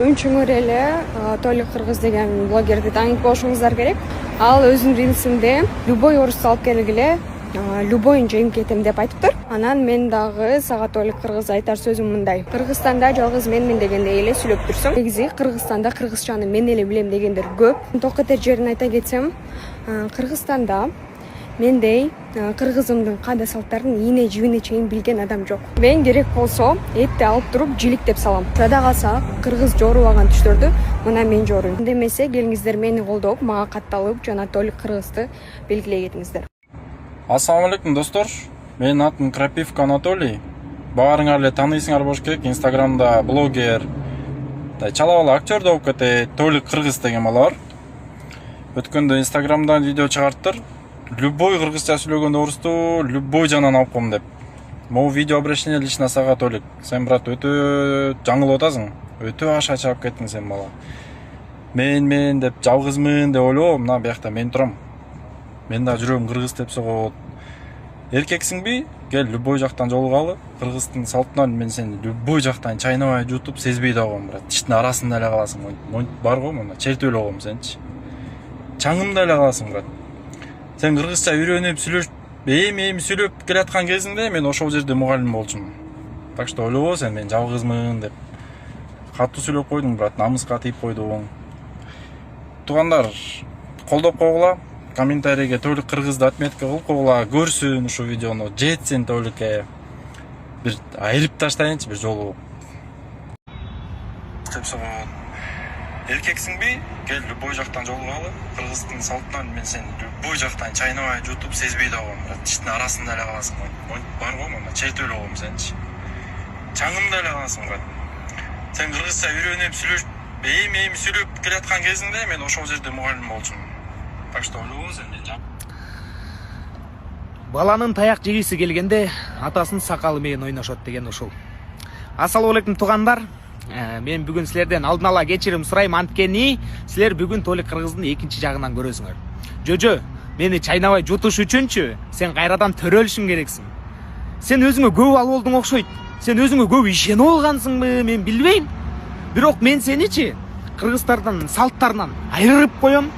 Өңчүңөр эле Толик Кыргыз деген блогерди таанып болушуңуздар керек. Ал өзүнүн рилсинде любой орусту алып келгиле, любойун жеңип кетем деп айтыптыр. Анан мен дагы сага Толик Кыргыз айтар сөзүм мындай. Кыргызстанда жалгыз менмин дегендей эле сүйлөп турсуң. Негизи Кыргызстанда кыргызчаны мен эле билем дегендер көп. Токотер жерин айта кетсем, Кыргызстанда мендей кыргызымдын каада салттарын ийне жибине чейин билген адам жок. Мен керек болсо этти алып туруп жиликтеп салам. Жада калса кыргыз жоорубаган түштөрдү мына мен жооруйм. Демесе келиңиздер мени колдоп, мага катталып жана Толик Кыргызды белгилей кетиңиздер. Ассаламу алейкум достор. Менин атым Крапивка Анатолий. Баарыңар эле тааныйсыңар болуш керек. Инстаграмда блогер, чала бала актер да болуп кетет. Толик Кыргыз деген бала бар. Өткөндө Инстаграмдан видео чыгарттыр. Любой кыргызча сүйлөгөн орусту любой жанан алып коем деп. Могу видео обращение лично сага Толик. Сен брат өтө жаңылып атасың. Өтө аша чаап кеттиң сен бала. Мен деп жалгызмын деп ойлобом. Мына биякта мен турам. Мен да жүрөгүм кыргыз деп согот. Эркексиңби? Кел любой жактан жолугалы. Кыргыздын салтынан мен сени любой жактан чайнабай жутуп сезбей да коем брат. Тиштин арасында эле каласың. Бар го мына чертип эле коем сенчи. Чаңымда эле каласың брат. Сен кыргызча үйрөнүп сүйлөшүп, эми сүйлөп келаткан кезиңде мен ошол жерде мугалим болчумун. Так что ойлобо сен мен жалгызмын деп. Катуу сүйлөп койдуң брат, намыска тийип койдуң. Туугандар, колдоп койгула. Комментарийге Толик Кыргызды отметка кылып койгула. Көрсүн ушу видеону, жетсин Толикке. Бир айырып таштайынчы бир жолу. Эркексиңби? Кел любой жактан жолугалы. Кыргыздын салтынан мен сени любой жактан чайнабай жутуп сезбей да коем брат. Тиштин арасында эле каласың. Бар го мына чертип эле коем сенчи. Чаңымда эле каласың брат. Сен кыргызча үйрөнүп сүйлөшүп, эми сүйлөп келаткан кезиңде мен ошол жерде мугалим болчумун. Так что ойлобо сен мен баланын таяк жегиси келгенде атасынын сакалы менен ойношот деген ушул. Ассаламу алейкум туугандар. Мен бүгүн силерден алдын ала кечирим сурайм, анткени силер бүгүн Толик Кыргыздын экинчи жагынан көрөсүңөр. Жожо, мени чайнабай жутуш үчүнчү сен кайрадан төрөлүшүң керексиң. Сен өзүңө көп ал болдуң окшойт. Сен өзүңө көп ишенип алгансыңбы, мен билбейм. Бирок мен сеничи кыргыздардын салттарынан айырып коем.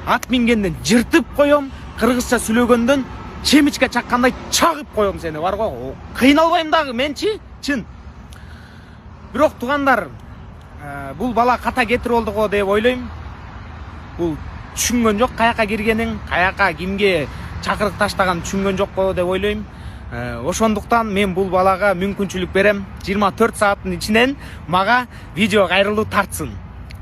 Ат мингенден жыртып коем, кыргызча сүйлөгөндөн чемичке чаккандай чагып коем сени, бар го. Кыйналбайм дагы менчи, чын. Бирок туугандар, бул бала ката кетирип болду го деп ойлойм. Бул түшүнгөн жок каяка киргенин, каяка кимге чакырык таштаган түшүнгөн жок го деп ойлойм. Ошондуктан мен бул балага мүмкүнчүлүк берем. 24 сааттын ичинен мага видео кайрылуу тартсын.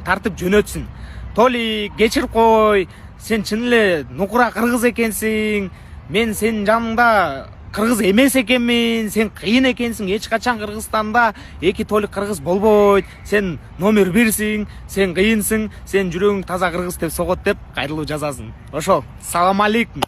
Тартып жөнөтсүн. Толик, кечирип кой. Сен чын эле нукура кыргыз экенсиң. Мен сенин жаныңда кыргыз эмес экенмин. Сен кыйын экенсиң. Эч качан Кыргызстанда эки Толик Кыргыз болбойт. Сен номер 1сиң. Сен кыйынсың. Сен жүрөгүң таза кыргыз деп согот деп кайрылуу жазасың. Ошол. Салам алейкум.